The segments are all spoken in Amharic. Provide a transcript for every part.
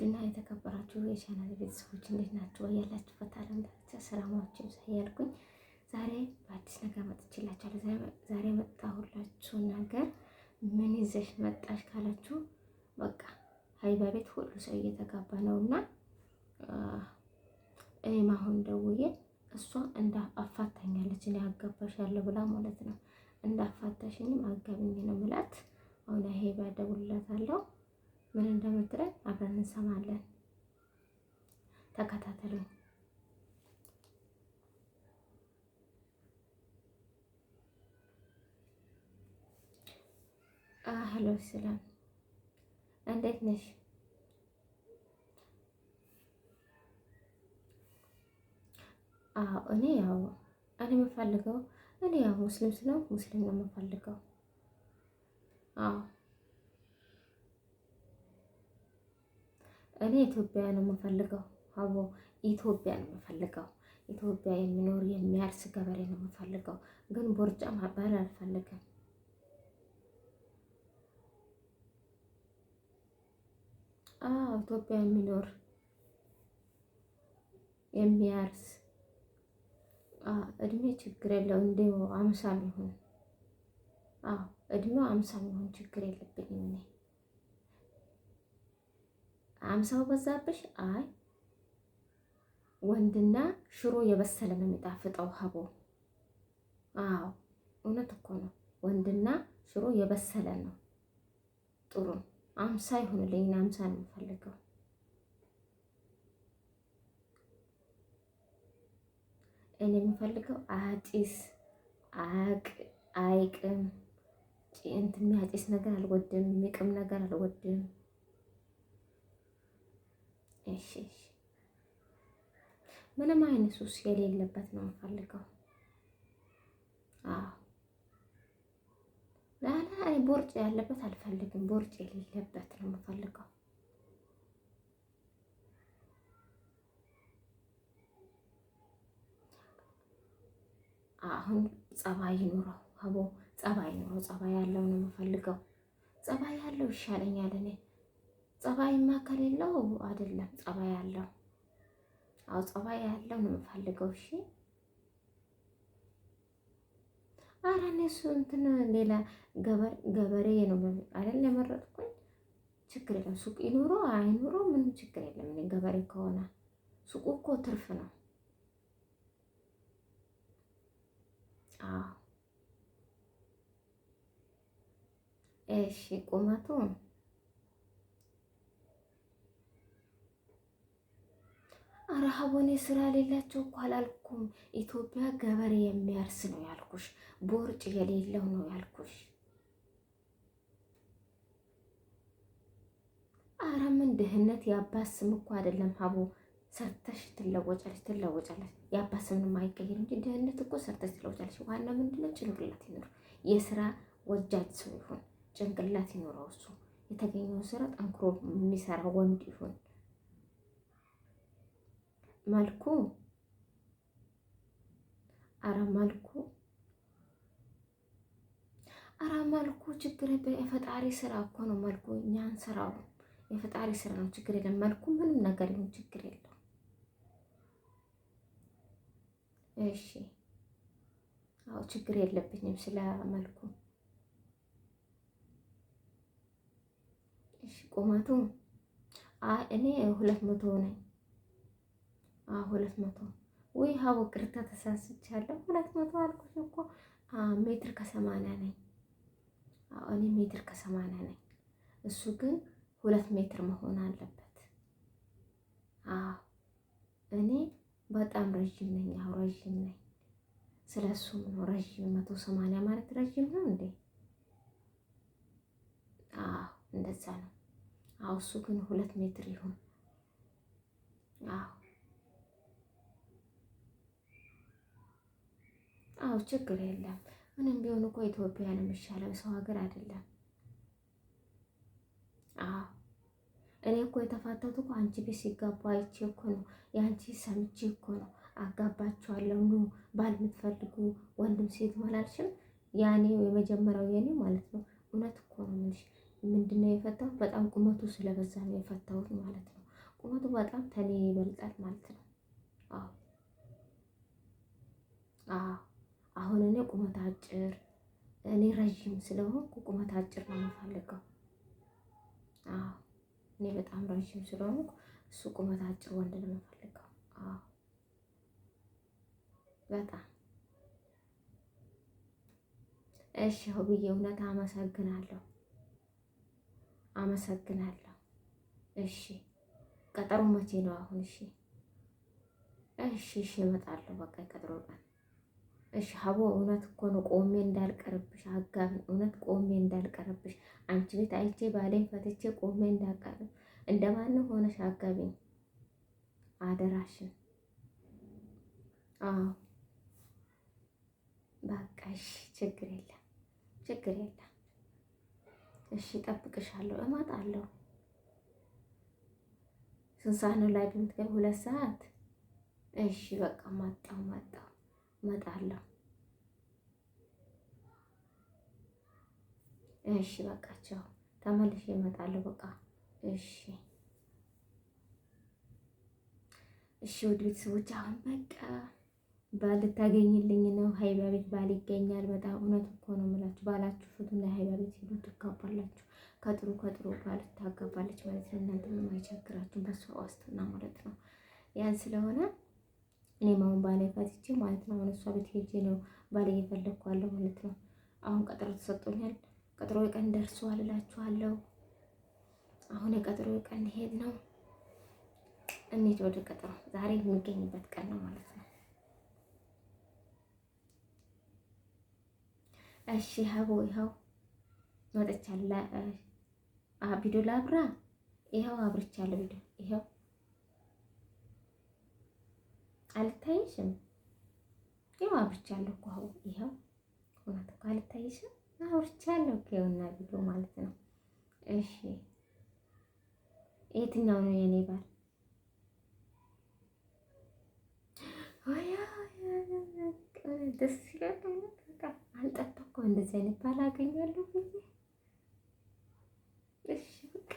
ውድና የተከበራችሁ የቻናል ቤተሰቦች እንዴት ናችሁ? ያላችሁበት ዓለም ዳርቻ ሰላማችሁ ይብዛ እያልኩኝ ዛሬ በአዲስ ነገር መጥቼላችኋለሁ። ዛሬ መጣሁላችሁ ነገር ምን ይዘሽ መጣሽ ካላችሁ በቃ ሀይባ ቤት ሁሉ ሰው እየተጋባ ነውና እኔም አሁን ደውዬ እሷ አፋታኛለች እኔ አጋባሻለሁ ብላ ማለት ነው። እንዳፋታሽኝም አጋቢኝ ነው የምላት። አሁን ሀይባ ደውልላታለሁ። ምን እንደምትለኝ አብረን እንሰማለን። ተከታተሉኝ። ሄሎ ሰላም፣ እንዴት ነሽ? እኔ የምፈልገው ሙስሊም ስለሆንኩ ሙስሊም ነው የምፈልገው። እኔ ኢትዮጵያ ነው የምፈልገው። ኢትዮጵያ ነው የምፈልገው። ኢትዮጵያ የሚኖር የሚያርስ ገበሬ ነው የምፈልገው። ግን ቦርጫ ማባል አልፈልግም። ኢትዮጵያ የሚኖር የሚያርስ እድሜ ችግር የለው። እንዴው 50 ይሁን። እድሜው 50 ይሁን ችግር የለብኝም እኔ 50 በዛብሽ። አይ ወንድና ሽሮ የበሰለ ነው የሚጣፍጠው ሀቦ። እውነት እኮ ነው። ወንድና ሽሮ የበሰለ ነው ጥሩ። 50 ይሁንልኝ። 50 ነው የምፈልገው። እኔ የምፈልገው አጢስ አይቅም እንትን የሚያጢስ ነገር አልወድም። የሚቅም ነገር አልወድም። እሺ ምንም አይነት ሱስ የሌለበት ነው የምፈልገው። እኔ ቦርጭ ያለበት አልፈልግም። ቦርጭ የሌለበት ነው የምፈልገው። አሁን ጸባይ ይኑረው ሀቦ፣ ጸባይ ይኑረው። ጸባይ ያለው ነው የምፈልገው። ጸባይ ያለው ይሻለኛል እኔ። ጸባይማ ከሌለው አይደለም። ጸባይ ያለው ጸባይ ያለው ነው የምፈልገው። እሺ ኧረ እኔ እሱ እንትን ሌላ ገበሬ ነው አይደል የመረጥኩኝ። ችግር የለም። ሱቅ ይኑሮ አይኑሮ ምንም ችግር የለም። እኔ ገበሬ ከሆነ ሱቁ እኮ ትርፍ ነው። እሺ ቁመቱ ረሃቦኔ ስራ ሌላቸው እኮ አላልኩም። ኢትዮጵያ ገበሬ የሚያርስ ነው ያልኩሽ። ቦርጭ የሌለው ነው ያልኩሽ። ኧረ ምን ድህነት የአባት ስም እኮ አይደለም ሀቦ። ሰርተሽ ትለወጫለሽ። የአባት ስምንም አይቀይር እንጂ ድህነት እኮ ሰርተሽ ትለወጫለሽ። ዋና ምንድነው? ጭንቅላት ይኖር። የስራ ወጃጅ ሰው ይሁን፣ ጭንቅላት ይኖረው። እሱ የተገኘውን ስራ ጠንክሮ የሚሰራ ወንድ ይሁን። መልኩ መልኩ ችግር የፈጣሪ ስራ እኮ ነው። መልኩ እኛን ስራው የፈጣሪ ስራ ነው። ችግር የለም። መልኩ ምንም ነገር ይሁን ችግር የለም። እሺ ችግር የለብኝም ስለ መልኩ። እሺ ቁመቱ እኔ 200 ነኝ። 200 ወይ ሀቦ ቅርታ ተሳስቻለሁ። 200 አልኩሽ እኮ። ሜትር ከ80 ነኝ። እኔ ሜትር ከ80 ነኝ። እሱ ግን 2 ሜትር መሆን አለበት። እኔ በጣም ረዥም ነኝ። ረዥም ነኝ። ስለሱም ነው ረዥም። 180 ማለት ረዥም ነው እንዴ? እንደዛ ነው። እሱ ግን 2 ሜትር ይሁን። ችግር የለም። ምንም ቢሆን እኮ ኢትዮጵያ ነው የሚሻለው፣ ሰው ሀገር አይደለም። እኔ እኮ የተፋታሁት እኮ አንቺ ቤት ሲጋባ አይቼ እኮ ነው። የአንቺ ሰምቼ እኮ ነው። አጋባችኋለሁ ኑ ባል የምትፈልጉ ወንድም ሴት አላልሽም? ያኔ የመጀመሪያው የኔ ማለት ነው። እውነት እኮ ነው የምልሽ። ምንድነው የፈታሁት? በጣም ቁመቱ ስለበዛ ነው የፈታሁት ማለት ነው። ቁመቱ በጣም ተኔ ይበልጣል ማለት ነው። አዎ አዎ። አሁን እኔ ቁመት አጭር እኔ ረዥም ስለሆንኩ ቁመት አጭር ነው የምፈልገው። አዎ እኔ በጣም ረዥም ስለሆንኩ እሱ ቁመት አጭር ወንድ ነው የምፈልገው። አዎ በጣም እሺ። ብዬ እውነት አመሰግናለሁ፣ አመሰግናለሁ። እሺ ቀጠሮ መቼ ነው አሁን? እሺ እሺ እሺ እመጣለሁ። በቃ የቀጠሮ ቀን እሺ። ሀቦ እውነት እኮ ነው ቆሜ እንዳልቀርብሽ፣ አጋቢ እውነት ቆሜ እንዳልቀርብሽ፣ አንቺ ቤት አይቼ ባሌን ፈትቼ ቆሜ እንዳልቀርብ እንደማንም ሆነሽ አጋቢኝ አደራሽን። አዎ በቃ እሺ፣ ችግር የለም ችግር የለም። እሺ እጠብቅሻለሁ፣ እመጣለሁ። ስንት ሰዓት ነው ላይ የምትገቢው? 2 ሰዓት። እሺ በቃ መጣሁ እመጣለሁ። እሺ በቃ ቻው፣ ተመልሼ እመጣለሁ። በቃ እሺ እሺ። ውድ ቤተሰቦች አሁን በቃ ባል ልታገኝልኝ ነው። ሀይባ ቤት ባል ይገኛል። በጣም እውነት እኮ ነው የምላችሁ። ባላችሁ ፍቱና ሀይባ ቤት ሄዱ፣ ትጋባላችሁ። ከጥሩ ባል ታጋባለች ማለት ነው። እናንተ ምንም አይቸግራችሁም፣ በሷ ዋስትና ማለት ነው። ያን ስለሆነ እኔም አሁን ባሌ ፈትቼ ማለት ነው። አሁን እሷ ቤት ሄጄ ነው ባሌ እየፈለግኳለሁ ማለት ነው። አሁን ቀጠሮ ተሰጥቶኛል። ቀጠሮ ቀን ደርሷል እላችኋለሁ። አሁን የቀጠሮ ቀን ሄድ ነው። እንሂድ ወደ ቀጠሮ። ዛሬ የሚገኝበት ቀን ነው ማለት ነው። እሺ ሀቦ ይኸው መጥቻለሁ። ቪዲዮ ላብራ። ይኸው አብርቻለሁ ቪዲዮ። ይኸው አልታይሽም? ይኸው አብርቻለሁ እኮ ሀቦ። ይኸው እውነት እኮ አልታይሽም? አብርቻለሁ እኮ ይኸውና ቪዲዮ ማለት ነው። እሺ የትኛው ነው የኔ ባል? ደስ ይላል። አልጠበኩም እንደዚህ አይነት ባል አገኛለሁ ብዬ። እሺ በቃ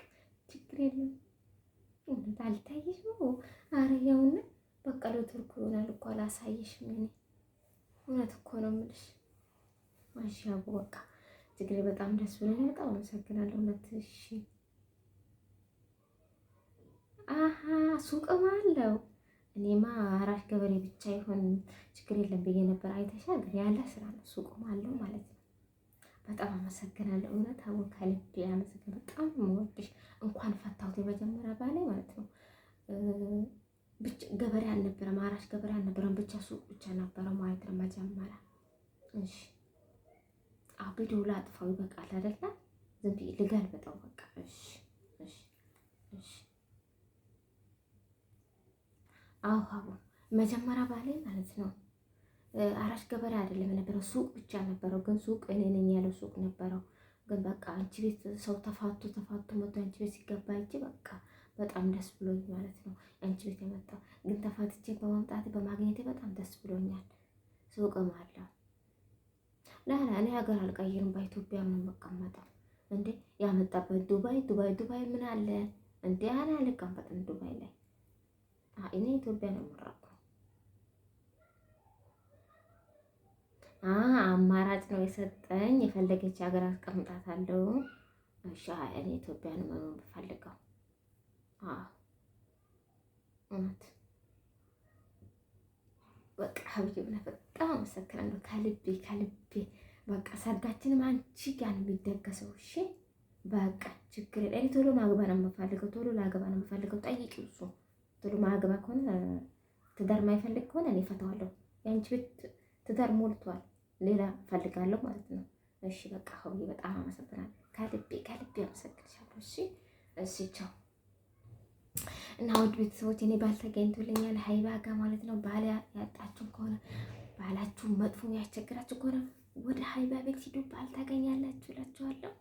ችግር የለም። እውነት አልታየሽም? ኧረ ያውና በቃ ለቱርኩ ይሆናል እኮ አላሳየሽም። እኔ እውነት እኮ ነው የምልሽ። ማሻአላህ በቃ ችግሬ በጣም ደስ ብሎኛል። በጣም አመሰግናለሁ። እውነት እሺ። አሀ ሱቅም አለው። እኔማ አራሽ ገበሬ ብቻ ይሆን ችግር የለም ብዬ ነበር። አይተሻል ግን ያለ ስራ ነው። ሱቅም አለው ማለት ነው። በጣም አመሰግናለሁ። እውነት አሁን ከልቤ አመሰግናለሁ። በጣም የምወድሽ። እንኳን ፈታሁት የመጀመሪያ ባሌ ማለት ነው። ብቻ ገበሬ አልነበረም፣ አራሽ ገበሬ አልነበረም። ብቻ ሱቅ ብቻ ነበረ ማለት ነው መጀመሪያ። እሺ ቪዲዮ ላጥፋው ይበቃል አይደለ? ዝም ብዬ ልገልብጠው በቃ። እሺ እሺ እሺ። አዎ መጀመሪያ ባሌ ማለት ነው አራሽ ገበሬ አይደለም የነበረው፣ ሱቅ ብቻ ነበረው። ግን ሱቅ እኔ ነኝ ያለው ሱቅ ነበረው። ግን በቃ አንቺ ቤት ሰው ተፋቶ መቶ አንቺ ቤት ሲገባ እንጂ በቃ በጣም ደስ ብሎኝ ማለት ነው አንቺ ቤት የመጣው። ግን ተፋትቼ በማምጣቴ በማግኘቴ በጣም ደስ ብሎኛል። ሱቅም አለው። ላላ እኔ ሀገር አልቀይርም፣ በኢትዮጵያ ነው የምቀመጠው። እንዴ ያመጣበት ዱባይ ምን አለ እንዴ? አና አልቀመጥም ዱባይ ላይ። እኔ ኢትዮጵያ ነው የምራው። አማራጭ ነው የሰጠኝ። የፈለገች ሀገር አስቀምጣታለሁ። እሺ እኔ ኢትዮጵያ ነው መኖር የምፈልገው። እውነት በቃ ሀብዬ በጣም አመሰግናለሁ ከልቤ። በቃ ሰርጋችንም አንቺ ጋር ነው የሚደገሰው። እሺ በቃ ችግር የለም። እኔ ቶሎ ማግባ ነው የምፈልገው። ቶሎ ላገባ ነው የምፈልገው። ጠይቂው እሱ ቶሎ ማግባ ከሆነ ትዳር ማይፈልግ ከሆነ እኔ ፈታዋለሁ። የአንቺ ቤት ትዳር ሞልቷል። ሌላ ፈልጋለሁ ማለት ነው። እሺ በቃ ሀብዬ በጣም አመሰግናለሁ። ከልቤ አመሰግንሻለሁ። እሺ እሺ ቻው። እና ውድ ቤተሰቦች እኔ ባል ተገኝቶልኛል ሀይባ ጋር ማለት ነው። ባል ያጣችሁ ከሆነ ባላችሁ መጥፎ ያስቸግራችሁ ከሆነ ወደ ሀይባ ቤት ሂዱ፣ ባል ታገኛላችሁ እላችኋለሁ።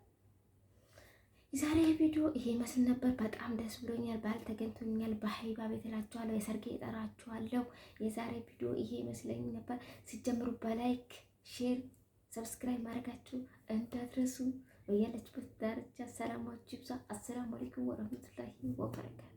የዛሬ ቪዲዮ ይሄ መስል ነበር። በጣም ደስ ብሎኛል። ባል ተገኝቶልኛል በሀይባ ቤት እላችኋለሁ። የሰርጌ እጠራችኋለሁ። የዛሬ ቪዲዮ ይሄ ይመስለኝ ነበር። ሲጀምሩ በላይክ ሼር፣ ሰብስክራይብ ማድረጋችሁ እንዳትረሱ። በያላችሁበት ዳርቻ ሰላማችሁ ይብዛ። አሰላሙ አለይኩም ወረህመቱላሂ ወበረካቱ።